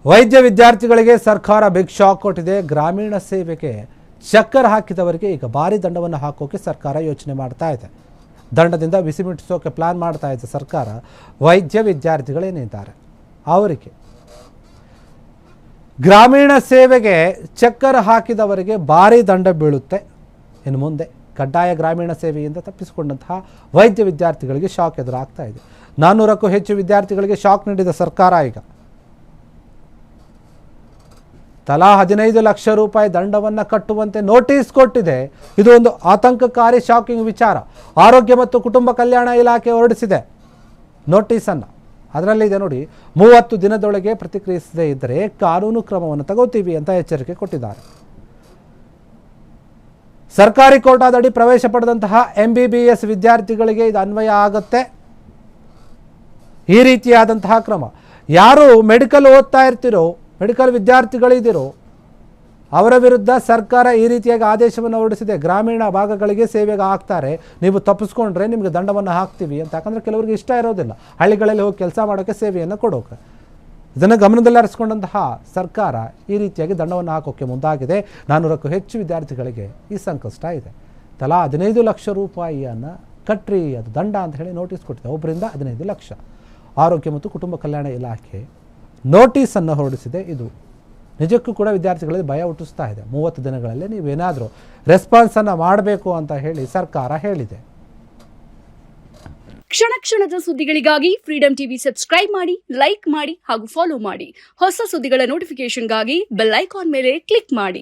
ವೈದ್ಯ ವಿದ್ಯಾರ್ಥಿಗಳಿಗೆ ಸರ್ಕಾರ ಬಿಗ್ ಶಾಕ್ ಕೊಟ್ಟಿದೆ. ಗ್ರಾಮೀಣ ಸೇವೆಗೆ ಚಕ್ಕರ್ ಹಾಕಿದವರಿಗೆ ಈಗ ಭಾರಿ ದಂಡವನ್ನು ಹಾಕೋಕೆ ಸರ್ಕಾರ ಯೋಚನೆ ಮಾಡ್ತಾ ಇದೆ. ದಂಡದಿಂದ ಬಿಸಿ ಮುಟ್ಟಿಸೋಕೆ ಪ್ಲಾನ್ ಮಾಡ್ತಾ ಇದೆ ಸರ್ಕಾರ. ವೈದ್ಯ ವಿದ್ಯಾರ್ಥಿಗಳೇನಿದ್ದಾರೆ ಅವರಿಗೆ ಗ್ರಾಮೀಣ ಸೇವೆಗೆ ಚಕ್ಕರ್ ಹಾಕಿದವರಿಗೆ ಭಾರಿ ದಂಡ ಬೀಳುತ್ತೆ. ಇನ್ನು ಮುಂದೆ ಕಡ್ಡಾಯ ಗ್ರಾಮೀಣ ಸೇವೆಯಿಂದ ತಪ್ಪಿಸಿಕೊಂಡಂತಹ ವೈದ್ಯ ವಿದ್ಯಾರ್ಥಿಗಳಿಗೆ ಶಾಕ್ ಎದುರಾಗ್ತಾ ಇದೆ. 400ಕ್ಕೂ ಹೆಚ್ಚು ವಿದ್ಯಾರ್ಥಿಗಳಿಗೆ ಶಾಕ್ ನೀಡಿದ ಸರ್ಕಾರ ಈಗ ತಲಾ 15 ಲಕ್ಷ ರೂಪಾಯಿ ದಂಡವನ್ನು ಕಟ್ಟುವಂತೆ ನೋಟಿಸ್ ಕೊಟ್ಟಿದೆ. ಇದು ಒಂದು ಆತಂಕಕಾರಿ ಶಾಕಿಂಗ್ ವಿಚಾರ. ಆರೋಗ್ಯ ಮತ್ತು ಕುಟುಂಬ ಕಲ್ಯಾಣ ಇಲಾಖೆ ಹೊರಡಿಸಿದೆ ನೋಟಿಸನ್ನು. ಅದರಲ್ಲಿದೆ ನೋಡಿ, 30 ದಿನದೊಳಗೆ ಪ್ರತಿಕ್ರಿಯಿಸದೇ ಇದ್ದರೆ ಕಾನೂನು ಕ್ರಮವನ್ನು ತಗೋತೀವಿ ಅಂತ ಎಚ್ಚರಿಕೆ ಕೊಟ್ಟಿದ್ದಾರೆ. ಸರ್ಕಾರಿ ಕೋಟಾದಡಿ ಪ್ರವೇಶ ಪಡೆದಂತಹ MBBS ವಿದ್ಯಾರ್ಥಿಗಳಿಗೆ ಇದು ಅನ್ವಯ ಆಗುತ್ತೆ. ಈ ರೀತಿಯಾದಂತಹ ಕ್ರಮ ಯಾರು ಮೆಡಿಕಲ್ ಓದ್ತಾ ಇರ್ತಿರೋ, ಮೆಡಿಕಲ್ ವಿದ್ಯಾರ್ಥಿಗಳಿದ್ದೀರೋ ಅವರ ವಿರುದ್ಧ ಸರ್ಕಾರ ಈ ರೀತಿಯಾಗಿ ಆದೇಶವನ್ನು ಹೊರಡಿಸಿದೆ. ಗ್ರಾಮೀಣ ಭಾಗಗಳಿಗೆ ಸೇವೆಗೆ ಹಾಕ್ತಾರೆ, ನೀವು ತಪ್ಪಿಸ್ಕೊಂಡ್ರೆ ನಿಮಗೆ ದಂಡವನ್ನು ಹಾಕ್ತೀವಿ ಅಂತ. ಯಾಕಂದರೆ ಕೆಲವರಿಗೆ ಇಷ್ಟ ಇರೋದಿಲ್ಲ ಹಳ್ಳಿಗಳಲ್ಲಿ ಹೋಗಿ ಕೆಲಸ ಮಾಡೋಕ್ಕೆ, ಸೇವೆಯನ್ನು ಕೊಡೋಕೆ. ಇದನ್ನು ಗಮನದಲ್ಲಿ ಹರಿಸ್ಕೊಂಡಂತಹ ಸರ್ಕಾರ ಈ ರೀತಿಯಾಗಿ ದಂಡವನ್ನು ಹಾಕೋಕ್ಕೆ ಮುಂದಾಗಿದೆ. 400ಕ್ಕೂ ಹೆಚ್ಚು ವಿದ್ಯಾರ್ಥಿಗಳಿಗೆ ಈ ಸಂಕಷ್ಟ ಇದೆ. ತಲಾ 15 ಲಕ್ಷ ರೂಪಾಯಿಯನ್ನು ಕಟ್ರಿ, ಅದು ದಂಡ ಅಂತ ಹೇಳಿ ನೋಟಿಸ್ ಕೊಟ್ಟಿದೆ. ಒಬ್ಬರಿಂದ 15 ಲಕ್ಷ. ಆರೋಗ್ಯ ಮತ್ತು ಕುಟುಂಬ ಕಲ್ಯಾಣ ಇಲಾಖೆ ನೋಟಿಸನ್ನು ಹೊರಡಿಸಿದೆ. ಇದು ನಿಜಕ್ಕೂ ಕೂಡ ವಿದ್ಯಾರ್ಥಿಗಳಿಗೆ ಭಯ ಹುಟ್ಟಿಸ್ತಾ ಇದೆ. 30 ದಿನಗಳಲ್ಲಿ ನೀವೇನಾದರೂ ರೆಸ್ಪಾನ್ಸನ್ನು ಮಾಡಬೇಕು ಅಂತ ಹೇಳಿ ಸರ್ಕಾರ ಹೇಳಿದೆ. ಕ್ಷಣ ಕ್ಷಣದ ಸುದ್ದಿಗಳಿಗಾಗಿ ಫ್ರೀಡಂ ಟಿವಿ ಸಬ್ಸ್ಕ್ರೈಬ್ ಮಾಡಿ, ಲೈಕ್ ಮಾಡಿ ಹಾಗೂ ಫಾಲೋ ಮಾಡಿ. ಹೊಸ ಸುದ್ದಿಗಳ ನೋಟಿಫಿಕೇಶನ್ಗಾಗಿ ಬೆಲ್ ಐಕಾನ್ ಮೇಲೆ ಕ್ಲಿಕ್ ಮಾಡಿ.